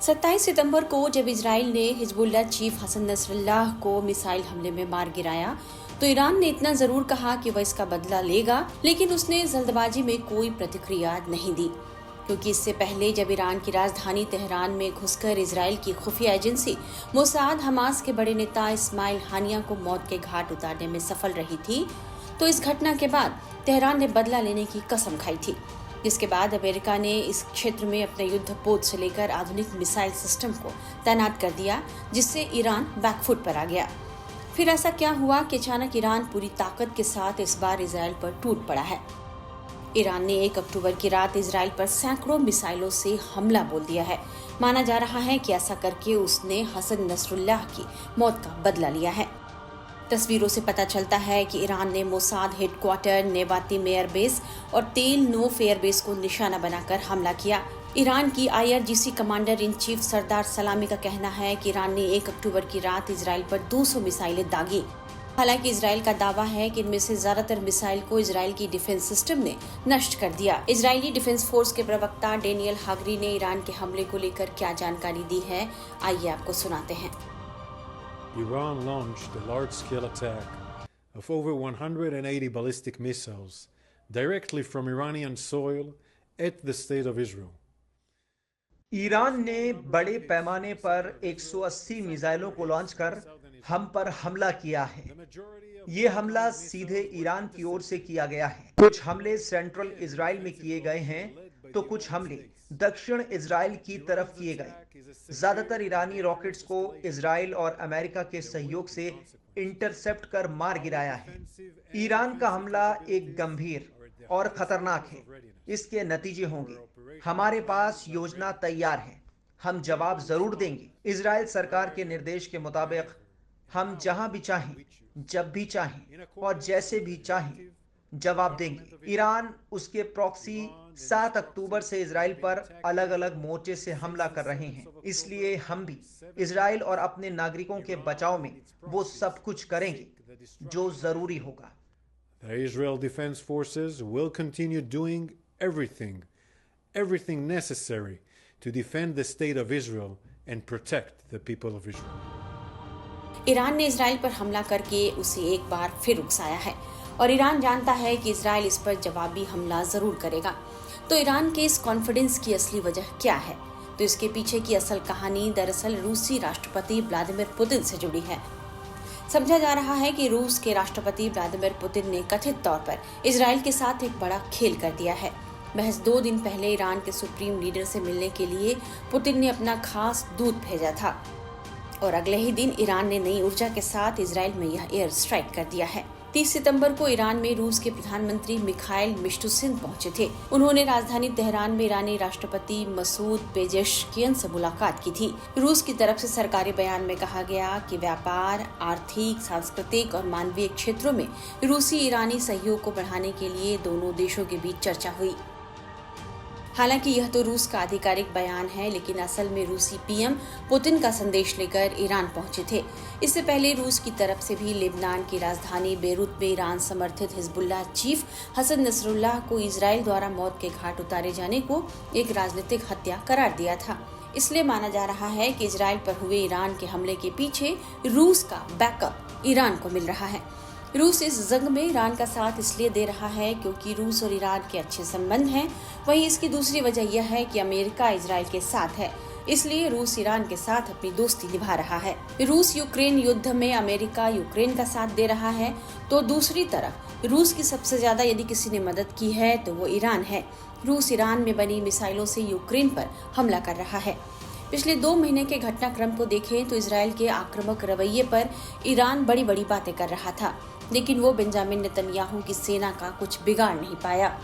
27 सितंबर को जब इजराइल ने हिजबुल्लाह चीफ हसन नसरुल्लाह को मिसाइल हमले में मार गिराया तो ईरान ने इतना जरूर कहा कि वह इसका बदला लेगा, लेकिन उसने जल्दबाजी में कोई प्रतिक्रिया नहीं दी, क्योंकि इससे पहले जब ईरान की राजधानी तेहरान में घुसकर इजराइल की खुफिया एजेंसी मोसाद हमास के बड़े नेता इस्माइल हानिया को मौत के घाट उतारने में सफल रही थी, तो इस घटना के बाद तेहरान ने बदला लेने की कसम खाई थी, जिसके बाद अमेरिका ने इस क्षेत्र में अपने युद्धपोत से लेकर आधुनिक मिसाइल सिस्टम को तैनात कर दिया, जिससे ईरान बैकफुट पर आ गया। फिर ऐसा क्या हुआ कि अचानक ईरान पूरी ताकत के साथ इस बार इजराइल पर टूट पड़ा है। ईरान ने 1 अक्टूबर की रात इजराइल पर सैकड़ों मिसाइलों से हमला बोल दिया है। माना जा रहा है कि ऐसा करके उसने हसन नसरुल्लाह की मौत का बदला लिया है। तस्वीरों से पता चलता है कि ईरान ने मोसाद हेडक्वार्टर, नेवातिम एयरबेस और तेल नोफ एयरबेस को निशाना बनाकर हमला किया। ईरान की IRGC कमांडर इन चीफ सरदार सलामी का कहना है कि ईरान ने 1 अक्टूबर की रात इजराइल पर 200 मिसाइलें दागी। हालांकि इजराइल का दावा है कि इनमें से ज्यादातर मिसाइल को इजराइल की डिफेंस सिस्टम ने नष्ट कर दिया। इजरायली डिफेंस फोर्स के प्रवक्ता डेनियल हागरी ने ईरान के हमले को लेकर क्या जानकारी दी है, आइए आपको सुनाते हैं। Iran launched a large-scale attack of over 180 ballistic missiles directly from Iranian soil at the state of Israel. Iran ने बड़े पैमाने पर 180 मिसाइलों को लॉन्च कर हम पर हमला किया है। ये हमला सीधे ईरान की ओर से किया गया है। कुछ हमले सेंट्रल इजराइल में किए गए हैं, तो कुछ हमले दक्षिण इजराइल की तरफ किए गए। ज्यादातर ईरानी रॉकेट्स को इजराइल और अमेरिका के सहयोग से इंटरसेप्ट कर मार गिराया है। ईरान का हमला एक गंभीर और खतरनाक है। इसके नतीजे होंगे। हमारे पास योजना तैयार है, हम जवाब जरूर देंगे। इजराइल सरकार के निर्देश के मुताबिक हम जहां भी चाहें, जब भी चाहें और जैसे भी चाहें जवाब देंगे। ईरान उसके प्रॉक्सी 7 अक्टूबर से इजराइल पर अलग अलग मोर्चे से हमला कर रहे हैं, इसलिए हम भी इजराइल और अपने नागरिकों के बचाव में वो सब कुछ करेंगे जो जरूरी होगा। The Israel Defense Forces will continue doing everything necessary to defend the state of Israel and protect the people of Israel. Iran ने इजराइल पर हमला करके उसे एक बार फिर उकसाया है और ईरान जानता है कि इजराइल इस पर जवाबी हमला जरूर करेगा। तो ईरान के इस कॉन्फिडेंस की असली वजह क्या है? तो इसके पीछे की असल कहानी दरअसल रूसी राष्ट्रपति व्लादिमीर पुतिन से जुड़ी है। समझा जा रहा है कि रूस के राष्ट्रपति व्लादिमीर पुतिन ने कथित तौर पर इजराइल के साथ एक बड़ा खेल कर दिया है। महज 2 दिन पहले ईरान के सुप्रीम लीडर से मिलने के लिए पुतिन ने अपना खास दूत भेजा था और अगले ही दिन ईरान ने नई ऊर्जा के साथ इजराइल में यह एयर स्ट्राइक कर दिया है। 30 सितंबर को ईरान में रूस के प्रधानमंत्री मिखाइल मिशुस्तिन पहुंचे थे। उन्होंने राजधानी तेहरान में ईरानी राष्ट्रपति मसूद पेजेश्कियन से मुलाकात की थी। रूस की तरफ से सरकारी बयान में कहा गया कि व्यापार, आर्थिक, सांस्कृतिक और मानवीय क्षेत्रों में रूसी ईरानी सहयोग को बढ़ाने के लिए दोनों देशों के बीच चर्चा हुई। हालांकि यह तो रूस का आधिकारिक बयान है, लेकिन असल में रूसी पीएम पुतिन का संदेश लेकर ईरान पहुंचे थे। इससे पहले रूस की तरफ से भी लेबनान की राजधानी बेरूत में ईरान समर्थित हिजबुल्लाह चीफ हसन नसरुल्लाह को इजराइल द्वारा मौत के घाट उतारे जाने को एक राजनीतिक हत्या करार दिया था। इसलिए माना जा रहा है कि इजराइल पर हुए ईरान के हमले के पीछे रूस का बैकअप ईरान को मिल रहा है। रूस इस जंग में ईरान का साथ इसलिए दे रहा है क्योंकि रूस और ईरान के अच्छे संबंध हैं। वहीं इसकी दूसरी वजह यह है कि अमेरिका इजराइल के साथ है, इसलिए रूस ईरान के साथ अपनी दोस्ती निभा रहा है। रूस यूक्रेन युद्ध में अमेरिका यूक्रेन का साथ दे रहा है, तो दूसरी तरफ रूस की सबसे ज्यादा यदि किसी ने मदद की है तो वो ईरान है। रूस ईरान में बनी मिसाइलों से यूक्रेन पर हमला कर रहा है। पिछले 2 महीने के घटनाक्रम को देखें तो इजराइल के आक्रामक रवैये पर ईरान बड़ी बड़ी बातें कर रहा था, लेकिन वो बेंजामिन नेतन्याहू की सेना का कुछ बिगाड़ नहीं पाया।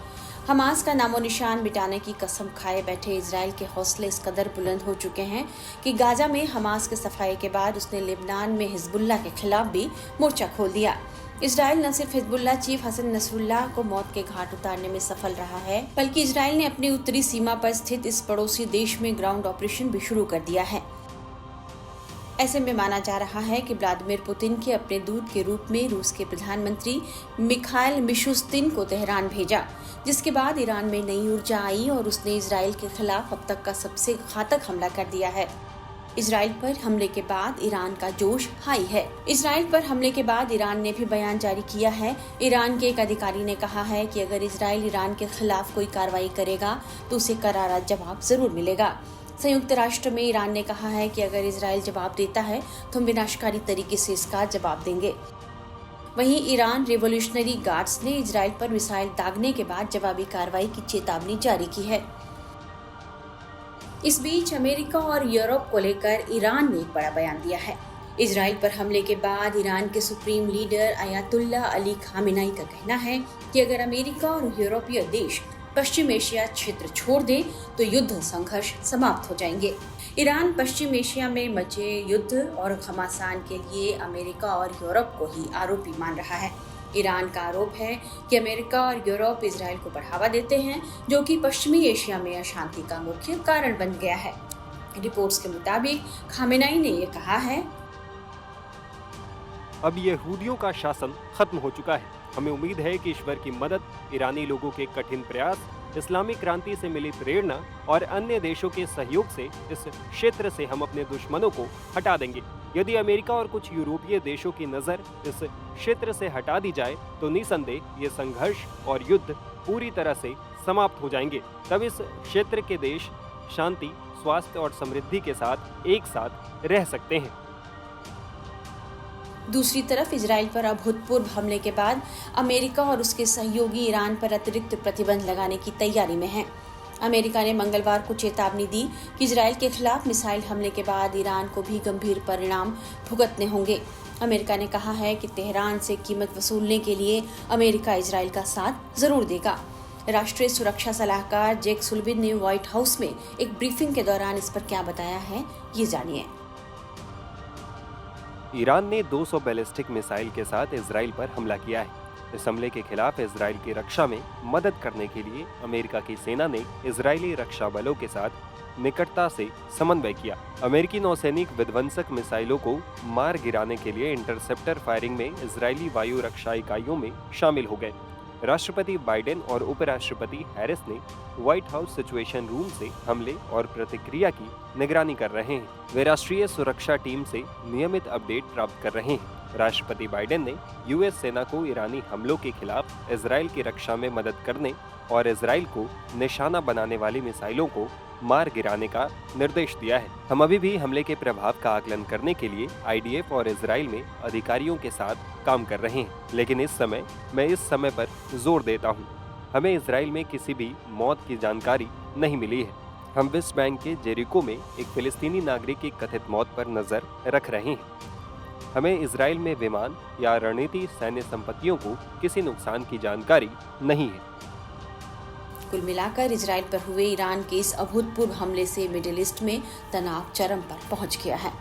हमास का नामो निशान मिटाने की कसम खाए बैठे इजराइल के हौसले इस कदर बुलंद हो चुके हैं कि गाजा में हमास के सफाई के बाद उसने लेबनान में हिजबुल्लाह के खिलाफ भी मोर्चा खोल दिया। इजराइल न सिर्फ हिजबुल्लाह चीफ हसन नसरुल्लाह को मौत के घाट उतारने में सफल रहा है, बल्कि इजराइल ने अपनी उत्तरी सीमा पर स्थित इस पड़ोसी देश में ग्राउंड ऑपरेशन भी शुरू कर दिया है। ऐसे में माना जा रहा है कि व्लादिमीर पुतिन के अपने दूत के रूप में रूस के प्रधानमंत्री मिखाइल मिशुस्तिन को तेहरान भेजा, जिसके बाद ईरान में नई ऊर्जा आई और उसने इजराइल के खिलाफ अब तक का सबसे घातक हमला कर दिया है। इजराइल पर हमले के बाद ईरान का जोश हाई है। इजराइल पर हमले के बाद ईरान ने भी बयान जारी किया है। ईरान के एक अधिकारी ने कहा है कि अगर इजराइल ईरान के खिलाफ कोई कार्रवाई करेगा तो उसे करारा जवाब जरूर मिलेगा। संयुक्त राष्ट्र में ईरान ने कहा है कि अगर इजराइल जवाब देता है तो हम विनाशकारी तरीके से इसका जवाब देंगे। वहीं ईरान रिवॉल्यूशनरी गार्ड्स ने इजराइल पर मिसाइल दागने के बाद जवाबी कार्रवाई की चेतावनी जारी की है। इस बीच अमेरिका और यूरोप को लेकर ईरान ने एक बड़ा बयान दिया है। इजराइल पर हमले के बाद ईरान के supreme leader Ayatollah Ali Khamenei का कहना है कि अगर अमेरिका और यूरोपीय देश पश्चिम एशिया क्षेत्र छोड़ दें तो युद्ध संघर्ष समाप्त हो जाएंगे। ईरान पश्चिम एशिया में मचे युद्ध और घमासान के लिए अमेरिका और यूरोप को ही आरोपी मान रहा है। ईरान का आरोप है कि अमेरिका और यूरोप इजराइल को बढ़ावा देते हैं, जो कि पश्चिमी एशिया में अशांति का मुख्य कारण बन गया है। रिपोर्ट्स के मुताबिक खामेनेई ने यह कहा है, अब यहूदियों का शासन खत्म हो चुका है। हमें उम्मीद है कि ईश्वर की मदद, ईरानी लोगों के कठिन प्रयास, इस्लामिक क्रांति से मिली प्रेरणा और अन्य देशों के सहयोग से इस क्षेत्र से हम अपने दुश्मनों को हटा देंगे। यदि अमेरिका और कुछ यूरोपीय देशों की नज़र इस क्षेत्र से हटा दी जाए तो निसंदेह ये संघर्ष और युद्ध पूरी तरह से समाप्त हो जाएंगे। तब इस क्षेत्र के देश शांति, स्वास्थ्य और समृद्धि के साथ एक साथ रह सकते हैं। दूसरी तरफ इजराइल पर अभूतपूर्व हमले के बाद अमेरिका और उसके सहयोगी ईरान पर अतिरिक्त प्रतिबंध लगाने की तैयारी में हैं। अमेरिका ने मंगलवार को चेतावनी दी कि इजराइल के खिलाफ मिसाइल हमले के बाद ईरान को भी गंभीर परिणाम भुगतने होंगे। अमेरिका ने कहा है कि तेहरान से कीमत वसूलने के लिए अमेरिका इजराइल का साथ जरूर देगा। राष्ट्रीय सुरक्षा सलाहकार जेक सुलिवान ने व्हाइट हाउस में एक ब्रीफिंग के दौरान इस पर क्या बताया है, ये जानिए। ईरान ने 200 बैलिस्टिक मिसाइल के साथ इजराइल पर हमला किया है। इस हमले के खिलाफ इजराइल की रक्षा में मदद करने के लिए अमेरिका की सेना ने इजरायली रक्षा बलों के साथ निकटता से समन्वय किया। अमेरिकी नौसैनिक विध्वंसक मिसाइलों को मार गिराने के लिए इंटरसेप्टर फायरिंग में इजरायली वायु रक्षा इकाइयों में शामिल हो गए। राष्ट्रपति बाइडेन और उपराष्ट्रपति हैरिस ने व्हाइट हाउस सिचुएशन रूम से हमले और प्रतिक्रिया की निगरानी कर रहे हैं। वे राष्ट्रीय सुरक्षा टीम से नियमित अपडेट प्राप्त कर रहे हैं। राष्ट्रपति बाइडेन ने यूएस सेना को ईरानी हमलों के खिलाफ इजराइल की रक्षा में मदद करने और इजराइल को निशाना बनाने वाली मिसाइलों को मार गिराने का निर्देश दिया है। हम अभी भी हमले के प्रभाव का आकलन करने के लिए आईडीएफ और इजराइल में अधिकारियों के साथ काम कर रहे हैं, लेकिन मैं इस समय पर जोर देता हूं, हमें इजराइल में किसी भी मौत की जानकारी नहीं मिली है। हम वेस्ट बैंक के जेरिको में एक फिलिस्तीनी नागरिक की कथित मौत पर नजर रख रहे हैं। हमें इजराइल में विमान या रणनीतिक सैन्य संपत्तियों को किसी नुकसान की जानकारी नहीं है। कुल मिलाकर इजराइल पर हुए ईरान के इस अभूतपूर्व हमले से मिडिल ईस्ट में तनाव चरम पर पहुंच गया है।